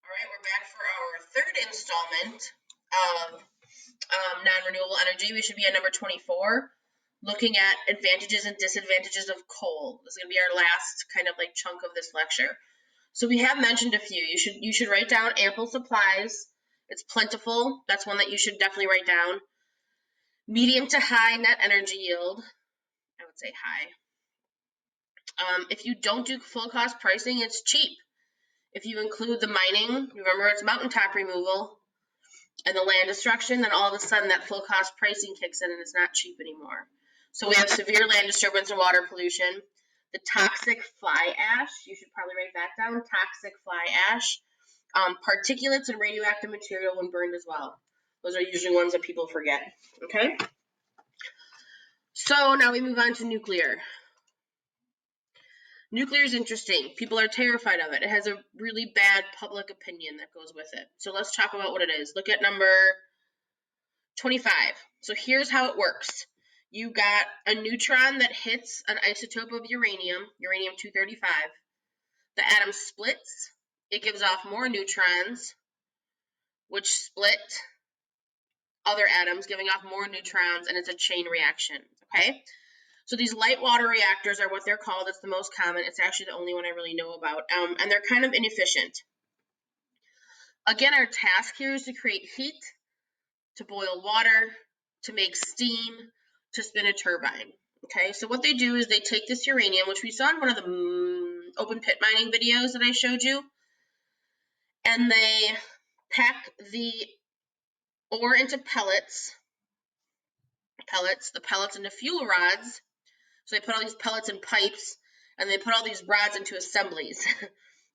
All right, we're back for our third installment of non-renewable energy. We should be at number 24, looking at advantages and disadvantages of coal. This is going to be our last kind of like chunk of this lecture. So we have mentioned a few. You should write down ample supplies. It's plentiful. That's one that you should definitely write down. Medium to high net energy yield. I would say high. If you don't do full cost pricing, it's cheap. If you include the mining, remember it's mountaintop removal, and the land destruction, then all of a sudden that full cost pricing kicks in and it's not cheap anymore. So we have severe land disturbance and water pollution. The toxic fly ash, you should probably write that down, toxic fly ash. Particulates and radioactive material when burned as well. Those are usually ones that people forget, okay? So now we move on to nuclear. Nuclear is interesting. People are terrified of it. It has a really bad public opinion that goes with it. So let's talk about what it is. Look at number 25. So here's how it works. You got a neutron that hits an isotope of uranium, uranium-235. The atom splits. It gives off more neutrons, which split other atoms, giving off more neutrons, and it's a chain reaction, okay? So these light water reactors are what they're called. It's the most common. It's actually the only one I really know about, and they're kind of inefficient. Again, our task here is to create heat, to boil water, to make steam, to spin a turbine. Okay, so what they do is they take this uranium, which we saw in one of the open pit mining videos that I showed you, and they pack the ore into pellets, the pellets into fuel rods. So they put all these pellets in pipes, and they put all these rods into assemblies,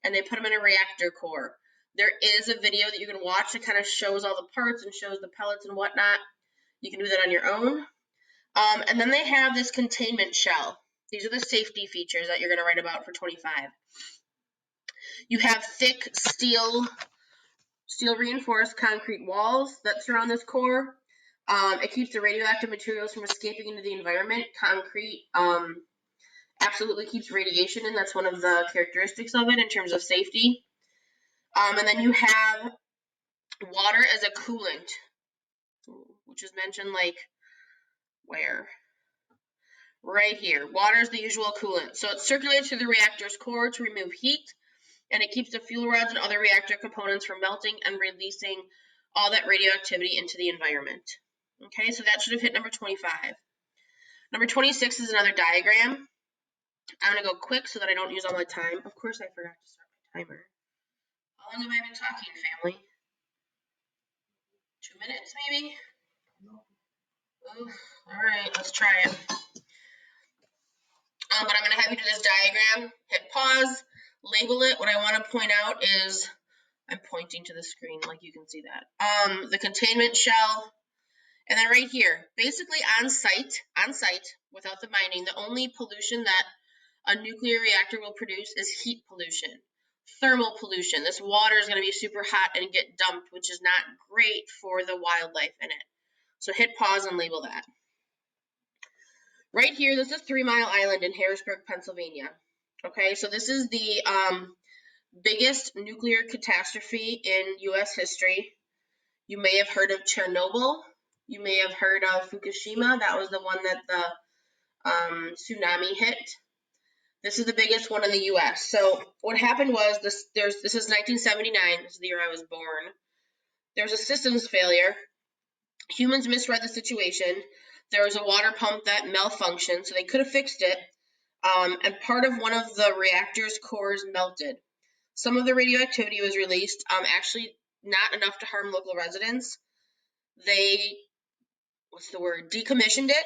and they put them in a reactor core. There is a video that you can watch that kind of shows all the parts and shows the pellets and whatnot. You can do that on your own. And then they have this containment shell. These are the safety features that you're going to write about for 25. You have thick steel reinforced concrete walls that surround this core. It keeps the radioactive materials from escaping into the environment. Concrete absolutely keeps radiation in. That's one of the characteristics of it in terms of safety. And then you have water as a coolant, which is mentioned like where? Right here. Water is the usual coolant. So it circulates through the reactor's core to remove heat, and it keeps the fuel rods and other reactor components from melting and releasing all that radioactivity into the environment. Okay, so that should have hit number 25. Number 26 is another diagram. I'm going to go quick so that I don't use all my time. Of course, I forgot to start my timer. How long have I been talking, family? 2 minutes, maybe? Oof. All right, let's try it. But I'm going to have you do this diagram. Hit pause, label it. What I want to point out is, I'm pointing to the screen like you can see that. The containment shell, and then right here, basically on site, without the mining, the only pollution that a nuclear reactor will produce is heat pollution, thermal pollution. This water is going to be super hot and get dumped, which is not great for the wildlife in it. So hit pause and label that. Right here, this is 3 Mile Island in Harrisburg, Pennsylvania. Okay, so this is the biggest nuclear catastrophe in U.S. history. You may have heard of Chernobyl. You may have heard of Fukushima. That was the one that the tsunami hit. This is the biggest one in the U.S. So what happened was this is 1979. This is the year I was born. There's a systems failure. Humans misread the situation. There was a water pump that malfunctioned, so they could have fixed it. And part of one of the reactor's cores melted. Some of the radioactivity was released, actually not enough to harm local residents. They, decommissioned it.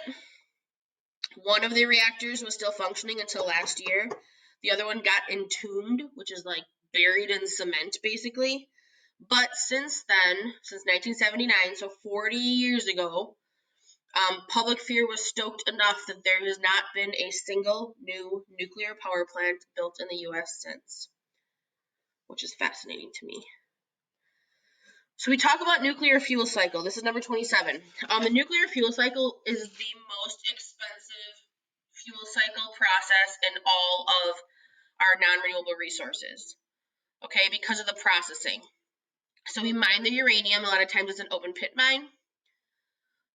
One of the reactors was still functioning until last year. The other one got entombed, which is like buried in cement, basically. But since then, since 1979, so 40 years ago, public fear was stoked enough that there has not been a single new nuclear power plant built in the U.S. since, which is fascinating to me. So we talk about nuclear fuel cycle. This is number 27. The nuclear fuel cycle is the most expensive fuel cycle process in all of our non-renewable resources, okay, because of the processing. So we mine the uranium. A lot of times it's an open pit mine.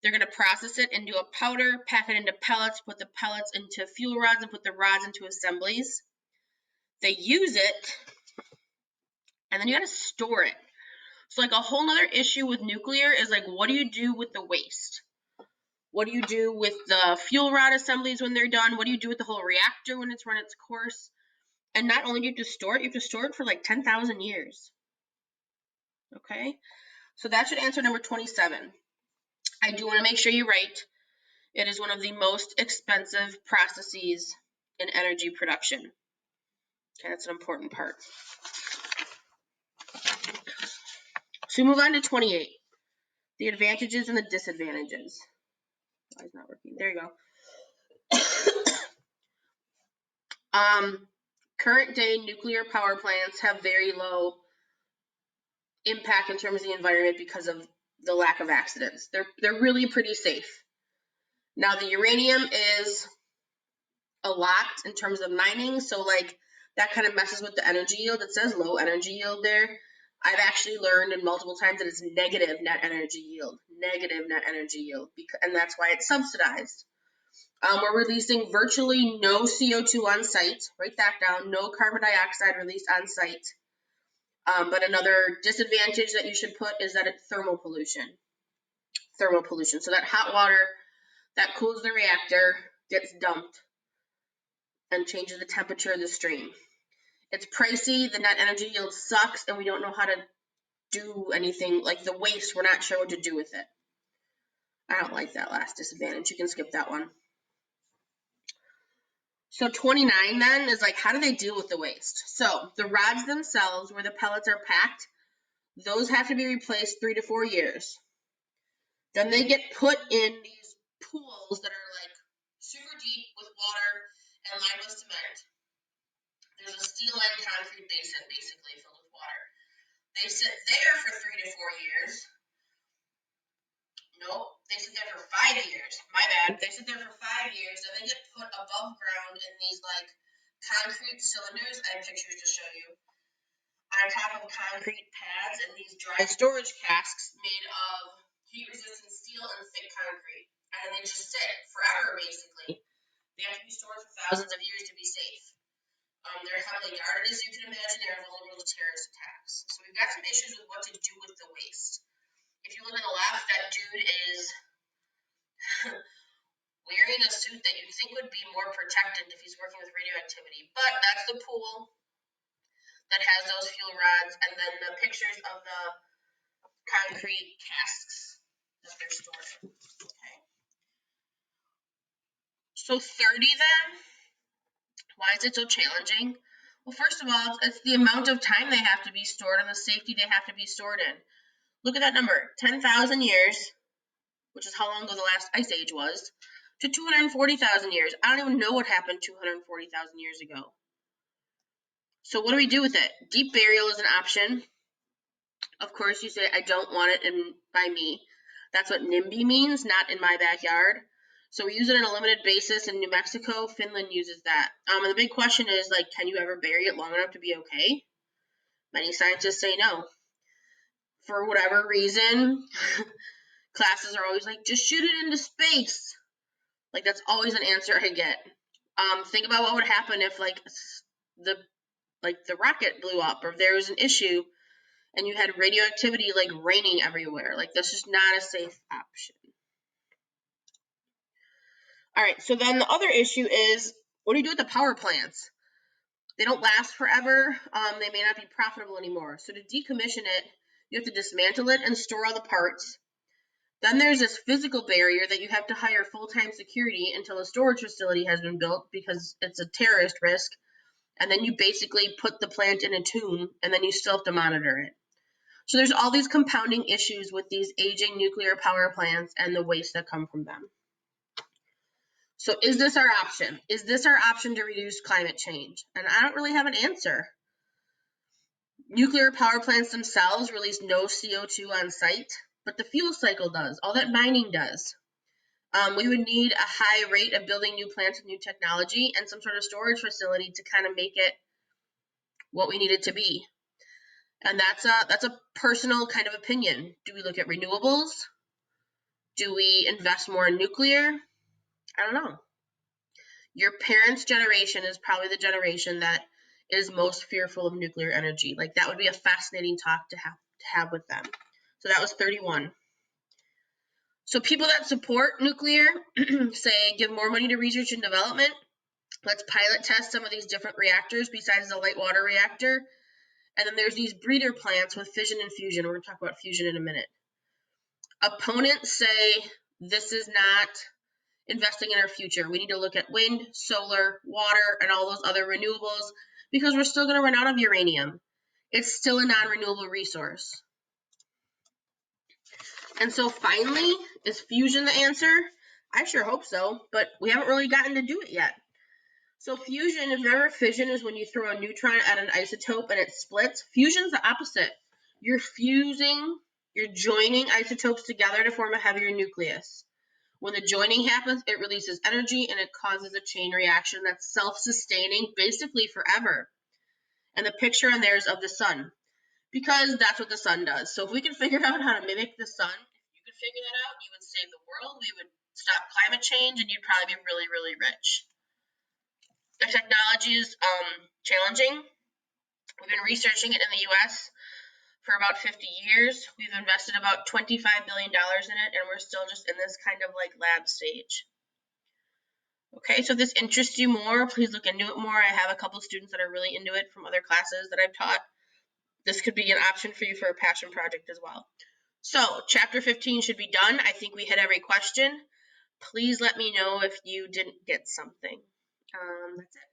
They're going to process it into a powder, pack it into pellets, put the pellets into fuel rods, and put the rods into assemblies. They use it, and then you got to store it. So like a whole other issue with nuclear is like, what do you do with the waste? What do you do with the fuel rod assemblies when they're done? What do you do with the whole reactor when it's run its course? And not only do you have to store it, you have to store it for like 10,000 years. Okay? So that should answer number 27. I do want to make sure you're right. It is one of the most expensive processes in energy production. Okay, that's an important part. So we move on to 28. The advantages and the disadvantages. Why is it not working? There you go. Current day nuclear power plants have very low impact in terms of the environment because of the lack of accidents. They're really pretty safe. Now the uranium is a lot in terms of mining, so like that kind of messes with the energy yield. It says low energy yield there. I've actually learned in multiple times that it's negative net energy yield, and that's why it's subsidized. We're releasing virtually no CO2 on site. Write that down. No carbon dioxide released on site. But another disadvantage that you should put is that it's thermal pollution. So that hot water that cools the reactor gets dumped and changes the temperature of the stream. It's pricey, the net energy yield sucks, and we don't know how to do anything. Like the waste, we're not sure what to do with it. I don't like that last disadvantage. You can skip that one. So 29 then is like, how do they deal with the waste? So the rods themselves, where the pellets are packed, those have to be replaced 3 to 4 years. Then they get put in these pools that are like super deep with water and lined with cement. There's a steel and concrete basin basically filled with water. They sit there for 3 to 4 years. Nope, they sit there for 5 years. My bad. They sit there for 5 years, and they get put above ground in these like concrete cylinders. I have pictures to show you. On top of concrete pads and these dry storage casks made of heat-resistant steel and thick concrete. And then they just sit forever, basically. They have to be stored for thousands of years to be safe. They're heavily guarded, as you can imagine. They're vulnerable to terrorist attacks. So we've got some issues with what to do with the waste. If you look on the left, that dude is wearing a suit that you'd think would be more protected if he's working with radioactivity. But that's the pool that has those fuel rods, and then the pictures of the concrete casks that they're stored in. Okay. So 30 then, why is it so challenging? Well, first of all, it's the amount of time they have to be stored and the safety they have to be stored in. Look at that number, 10,000 years, which is how long ago the last ice age was, to 240,000 years. I don't even know what happened 240,000 years ago. So what do we do with it? Deep burial is an option. Of course, you say, I don't want it by me. That's what NIMBY means, not in my backyard. So we use it on a limited basis in New Mexico. Finland uses that. And the big question is, like, can you ever bury it long enough to be okay? Many scientists say no. For whatever reason, classes are always like, just shoot it into space. Like, that's always an answer I get. Think about what would happen if, like, the rocket blew up, or if there was an issue and you had radioactivity like raining everywhere. Like, that's just not a safe option. All right, so then the other issue is, what do you do with the power plants? They don't last forever. They may not be profitable anymore. So to decommission it, you have to dismantle it and store all the parts. Then there's this physical barrier that you have to hire full-time security until a storage facility has been built because it's a terrorist risk. And then you basically put the plant in a tomb, and then you still have to monitor it. So there's all these compounding issues with these aging nuclear power plants and the waste that come from them. So is this our option? Is this our option to reduce climate change? And I don't really have an answer. Nuclear power plants themselves release no CO2 on site, but the fuel cycle does. All that mining does. We would need a high rate of building new plants with new technology and some sort of storage facility to kind of make it what we need it to be. And that's a personal kind of opinion. Do we look at renewables? Do we invest more in nuclear? I don't know. Your parents' generation is probably the generation that is most fearful of nuclear energy. Like, that would be a fascinating talk to have with them. So that was 31. So people that support nuclear say give more money to research and development. Let's pilot test some of these different reactors besides the light water reactor. And then there's these breeder plants with fission and fusion. We're going to talk about fusion in a minute. Opponents say this is not investing in our future. We need to look at wind, solar, water, and all those other renewables because we're still going to run out of uranium. It's still a non-renewable resource. And so finally, is fusion the answer? I sure hope so, but we haven't really gotten to do it yet. So fusion, if you remember, fission is when you throw a neutron at an isotope and it splits. Fusion's the opposite. You're joining isotopes together to form a heavier nucleus. When the joining happens, it releases energy and it causes a chain reaction that's self-sustaining basically forever. And the picture on there is of the sun, because that's what the sun does. So if we can figure out how to mimic the sun, if you could figure that out, you would save the world, we would stop climate change, and you'd probably be really, really rich. The technology is challenging. We've been researching it in the U.S. for about 50 years. We've invested about $25 billion in it, and we're still just in this kind of like lab stage. Okay, so if this interests you more, please look into it more. I have a couple students that are really into it from other classes that I've taught. This could be an option for you for a passion project as well. So, chapter 15 should be done. I think we hit every question. Please let me know if you didn't get something. That's it.